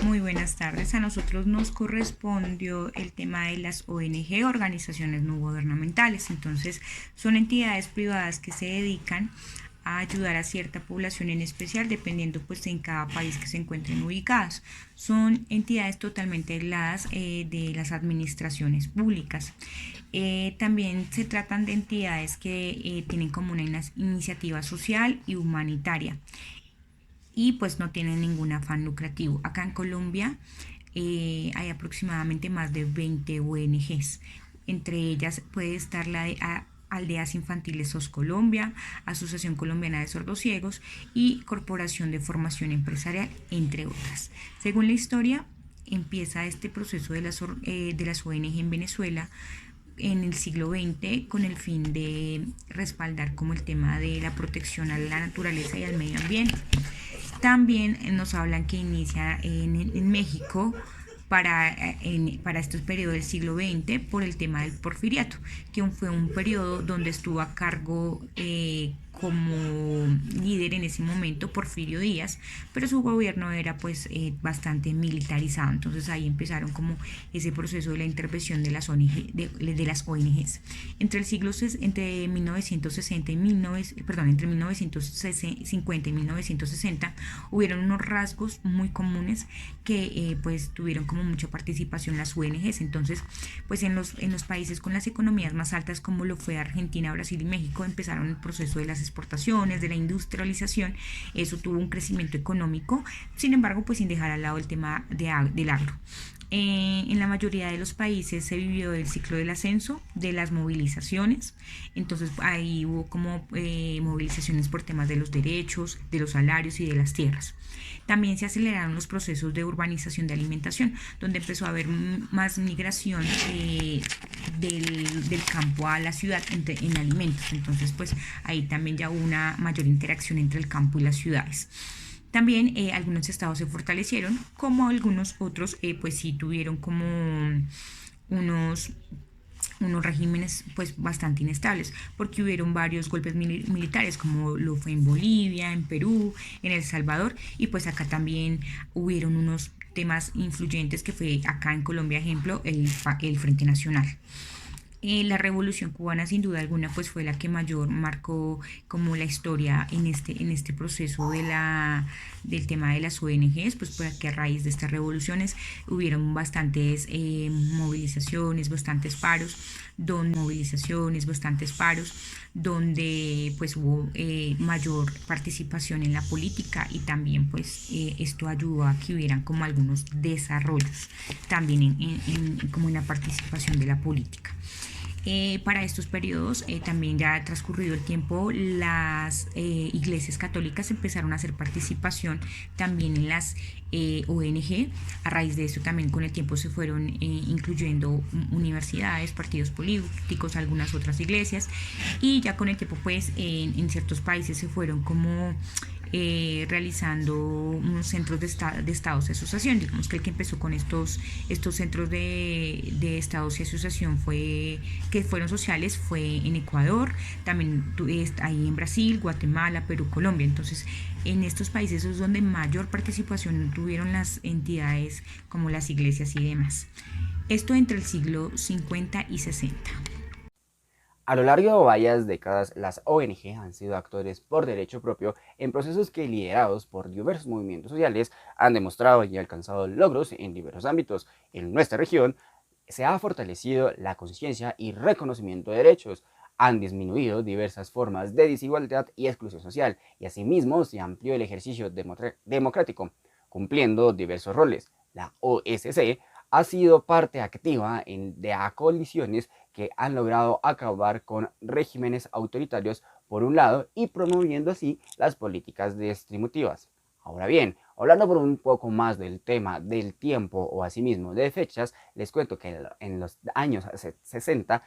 Muy buenas tardes. A nosotros nos correspondió el tema de las ONG, organizaciones no gubernamentales. Entonces, son entidades privadas que se dedican a ayudar a cierta población en especial, dependiendo pues en cada país que se encuentren ubicados. Son entidades totalmente aisladas de las administraciones públicas. También se tratan de entidades que tienen como una iniciativa social y humanitaria y pues no tienen ningún afán lucrativo. Acá en Colombia hay aproximadamente más de 20 ONGs. Entre ellas puede estar la de Aldeas Infantiles SOS Colombia, Asociación Colombiana de Sordos Ciegos y Corporación de Formación Empresarial, entre otras. Según la historia, empieza este proceso de las ONG en Venezuela en el siglo XX con el fin de respaldar como el tema de la protección a la naturaleza y al medio ambiente. También nos hablan que inicia en México para estos periodos del siglo XX por el tema del porfiriato, que fue un periodo donde estuvo a cargo como líder en ese momento Porfirio Díaz, pero su gobierno era pues bastante militarizado. Entonces ahí empezaron como ese proceso de la intervención de las ONGs. Entre 1960 y entre 1950 y 1960 hubieron unos rasgos muy comunes que pues tuvieron como mucha participación las ONGs. Entonces pues en los países con las economías más altas, como lo fue Argentina, Brasil y México, empezaron el proceso de las exportaciones, de la industrialización. Eso tuvo un crecimiento económico, sin embargo pues sin dejar al lado el tema del agro. En la mayoría de los países se vivió el ciclo del ascenso, de las movilizaciones. Entonces ahí hubo como movilizaciones por temas de los derechos, de los salarios y de las tierras. También se aceleraron los procesos de urbanización de alimentación, donde empezó a haber más migración del campo a la ciudad en alimentos. Entonces pues ahí también ya hubo una mayor interacción entre el campo y las ciudades. También algunos estados se fortalecieron, como algunos otros pues sí tuvieron como unos unos regímenes pues bastante inestables, porque hubieron varios golpes militares, como lo fue en Bolivia, en Perú, en El Salvador, y pues acá también hubieron unos temas influyentes que fue acá en Colombia, ejemplo, el Frente Nacional. La Revolución Cubana sin duda alguna pues fue la que mayor marcó como la historia en este proceso del tema de las ONGs, pues porque a raíz de estas revoluciones hubieron bastantes movilizaciones, bastantes paros, donde pues hubo mayor participación en la política, y también pues esto ayudó a que hubieran como algunos desarrollos también como en la participación de la política. Para estos periodos, también ya transcurrido el tiempo, las iglesias católicas empezaron a hacer participación también en las ONG. A raíz de esto también con el tiempo se fueron incluyendo universidades, partidos políticos, algunas otras iglesias, y ya con el tiempo pues en ciertos países se fueron como realizando unos centros de estados de asociación. Digamos que el que empezó con estos centros de estados y asociación que fueron sociales fue en Ecuador, también ahí en Brasil, Guatemala, Perú, Colombia. Entonces en estos países es donde mayor participación tuvieron las entidades como las iglesias y demás. Esto entre el siglo 50 y 60. A lo largo de varias décadas, las ONG han sido actores por derecho propio en procesos que, liderados por diversos movimientos sociales, han demostrado y alcanzado logros en diversos ámbitos. En nuestra región se ha fortalecido la conciencia y reconocimiento de derechos, han disminuido diversas formas de desigualdad y exclusión social, y asimismo se amplió el ejercicio democrático, cumpliendo diversos roles. La OSC ha sido parte activa de coaliciones que han logrado acabar con regímenes autoritarios por un lado y promoviendo así las políticas distributivas. Ahora bien, hablando por un poco más del tema del tiempo o asimismo de fechas, les cuento que en los años 60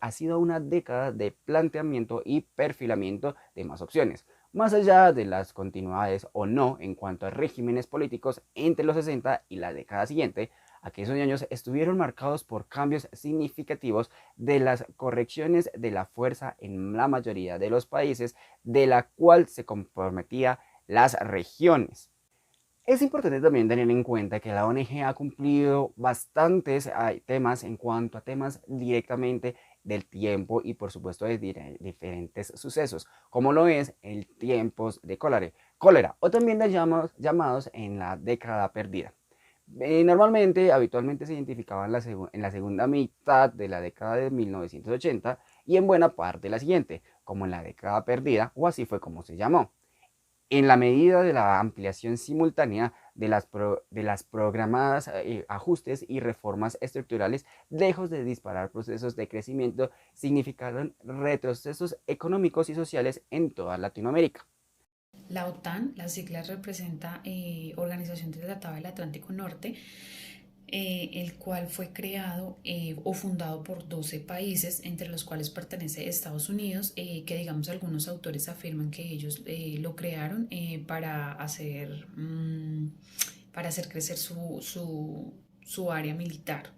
ha sido una década de planteamiento y perfilamiento de más opciones, más allá de las continuidades o no en cuanto a regímenes políticos entre los 60 y la década siguiente. Aquellos años estuvieron marcados por cambios significativos de las correcciones de la fuerza en la mayoría de los países, de la cual se comprometía las regiones. Es importante también tener en cuenta que la ONG ha cumplido bastantes temas en cuanto a temas directamente del tiempo y por supuesto de diferentes sucesos, como lo es el tiempos de cólera o también de llamados en la década perdida. Normalmente, habitualmente se identificaban en la segunda mitad de la década de 1980 y en buena parte de la siguiente, como en la década perdida, o así fue como se llamó. En la medida de la ampliación simultánea de las programadas ajustes y reformas estructurales, lejos de disparar procesos de crecimiento, significaron retrocesos económicos y sociales en toda Latinoamérica. La OTAN, las siglas representa Organización del Tratado del Atlántico Norte, el cual fue creado o fundado por 12 países, entre los cuales pertenece Estados Unidos, que digamos algunos autores afirman que ellos lo crearon para hacer crecer su área militar.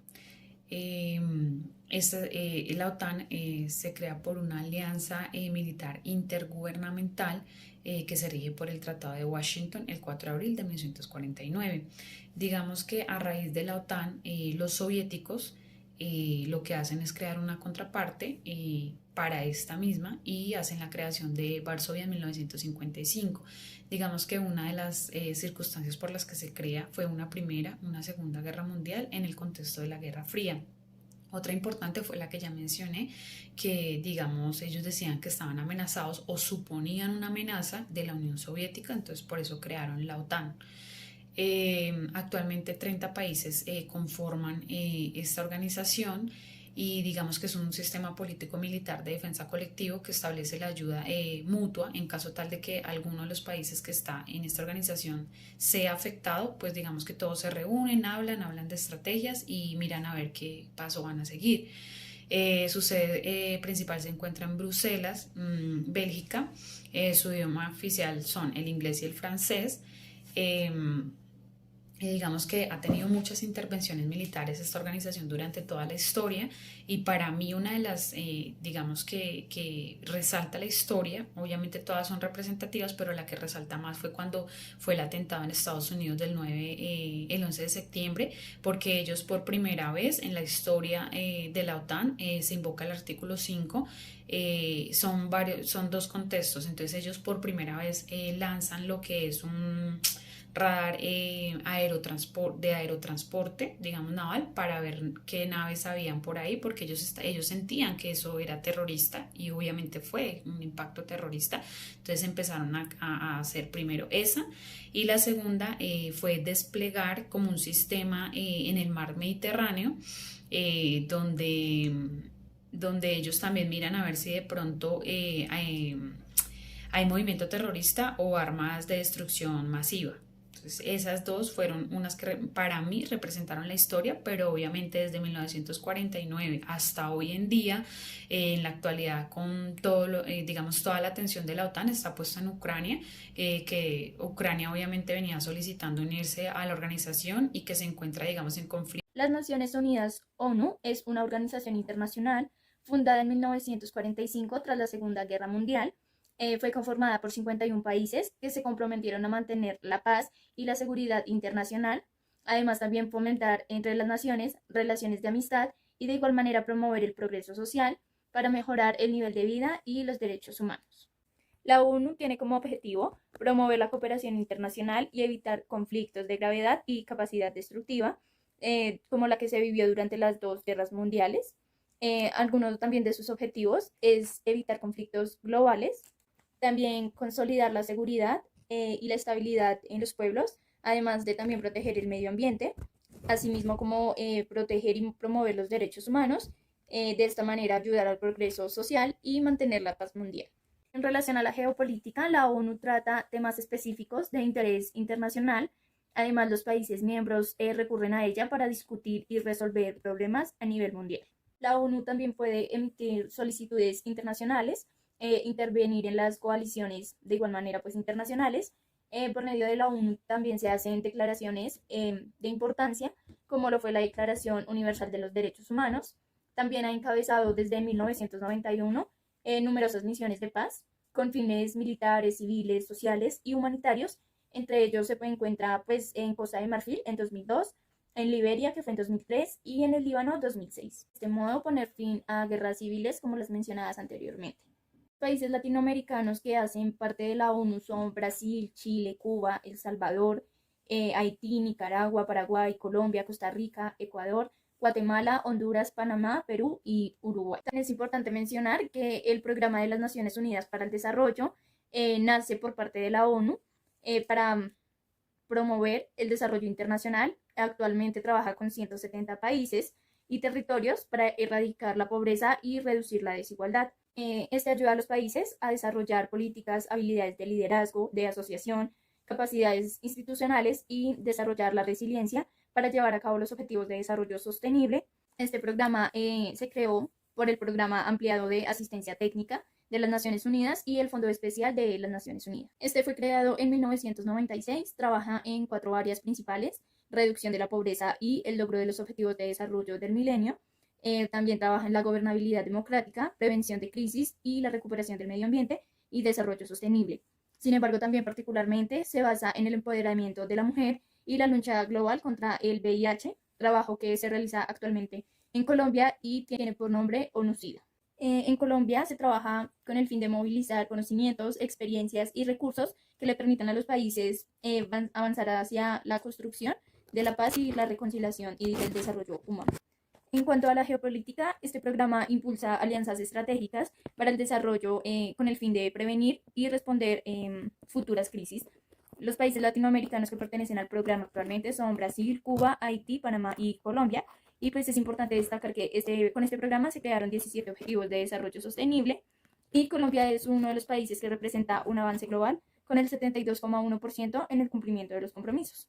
La OTAN se crea por una alianza militar intergubernamental que se rige por el Tratado de Washington el 4 de abril de 1949. Digamos que a raíz de la OTAN, los soviéticos lo que hacen es crear una contraparte para esta misma y hacen la creación de Varsovia en 1955. Digamos que una de las circunstancias por las que se crea fue una segunda guerra mundial en el contexto de la Guerra Fría. Otra importante fue la que ya mencioné, que digamos ellos decían que estaban amenazados o suponían una amenaza de la Unión Soviética, entonces por eso crearon la OTAN. Actualmente 30 países conforman esta organización y digamos que es un sistema político-militar de defensa colectivo que establece la ayuda mutua en caso tal de que alguno de los países que está en esta organización sea afectado, pues digamos que todos se reúnen, hablan de estrategias y miran a ver qué paso van a seguir. Su sede principal se encuentra en Bruselas, Bélgica. Su idioma oficial son el inglés y el francés. Digamos que ha tenido muchas intervenciones militares esta organización durante toda la historia y para mí una de las, digamos que resalta la historia, obviamente todas son representativas, pero la que resalta más fue cuando fue el atentado en Estados Unidos el 11 de septiembre, porque ellos por primera vez en la historia de la OTAN se invoca el artículo 5. Son dos contextos, entonces ellos por primera vez lanzan lo que es un radar de aerotransporte, digamos naval, para ver qué naves habían por ahí, porque ellos sentían que eso era terrorista y obviamente fue un impacto terrorista. Entonces empezaron a hacer primero esa y la segunda fue desplegar como un sistema en el mar Mediterráneo donde ellos también miran a ver si de pronto hay movimiento terrorista o armas de destrucción masiva. Entonces, esas dos fueron unas que para mí representaron la historia, pero obviamente desde 1949 hasta hoy en día, en la actualidad, con todo digamos, toda la atención de la OTAN está puesta en Ucrania, que Ucrania obviamente venía solicitando unirse a la organización y que se encuentra, digamos, en conflicto. Las Naciones Unidas, ONU, es una organización internacional fundada en 1945 tras la Segunda Guerra Mundial. Fue conformada por 51 países que se comprometieron a mantener la paz y la seguridad internacional, además también fomentar entre las naciones relaciones de amistad y de igual manera promover el progreso social para mejorar el nivel de vida y los derechos humanos. La ONU tiene como objetivo promover la cooperación internacional y evitar conflictos de gravedad y capacidad destructiva, como la que se vivió durante las dos guerras mundiales. Algunos también de sus objetivos es evitar conflictos globales, también consolidar la seguridad y la estabilidad en los pueblos, además de también proteger el medio ambiente, asimismo como proteger y promover los derechos humanos, de esta manera ayudar al progreso social y mantener la paz mundial. En relación a la geopolítica, la ONU trata temas específicos de interés internacional. Además, los países miembros recurren a ella para discutir y resolver problemas a nivel mundial. La ONU también puede emitir solicitudes internacionales, intervenir en las coaliciones de igual manera pues internacionales. Por medio de la ONU también se hacen declaraciones de importancia, como lo fue la Declaración Universal de los Derechos Humanos. También ha encabezado desde 1991 numerosas misiones de paz con fines militares, civiles, sociales y humanitarios Entre ellos se encuentra pues en Costa de Marfil en 2002, en Liberia, que fue en 2003, y en el Líbano 2006. De este modo, poner fin a guerras civiles como las mencionadas anteriormente. Países latinoamericanos que hacen parte de la ONU son Brasil, Chile, Cuba, El Salvador, Haití, Nicaragua, Paraguay, Colombia, Costa Rica, Ecuador, Guatemala, Honduras, Panamá, Perú y Uruguay. También es importante mencionar que el Programa de las Naciones Unidas para el Desarrollo nace por parte de la ONU para promover el desarrollo internacional. Actualmente trabaja con 170 países y territorios para erradicar la pobreza y reducir la desigualdad. Este ayuda a los países a desarrollar políticas, habilidades de liderazgo, de asociación, capacidades institucionales y desarrollar la resiliencia para llevar a cabo los objetivos de desarrollo sostenible. Este programa se creó por el Programa Ampliado de Asistencia Técnica de las Naciones Unidas y el Fondo Especial de las Naciones Unidas. Este fue creado en 1996, trabaja en 4 áreas principales: reducción de la pobreza y el logro de los objetivos de desarrollo del milenio. También trabaja en la gobernabilidad democrática, prevención de crisis y la recuperación del medio ambiente y desarrollo sostenible. Sin embargo, también particularmente se basa en el empoderamiento de la mujer y la lucha global contra el VIH, trabajo que se realiza actualmente en Colombia y tiene por nombre ONU-SIDA. En Colombia se trabaja con el fin de movilizar conocimientos, experiencias y recursos que le permitan a los países avanzar hacia la construcción de la paz y la reconciliación y el desarrollo humano. En cuanto a la geopolítica, este programa impulsa alianzas estratégicas para el desarrollo con el fin de prevenir y responder futuras crisis. Los países latinoamericanos que pertenecen al programa actualmente son Brasil, Cuba, Haití, Panamá y Colombia. Y pues es importante destacar que con este programa se crearon 17 objetivos de desarrollo sostenible y Colombia es uno de los países que representa un avance global con el 72,1% en el cumplimiento de los compromisos.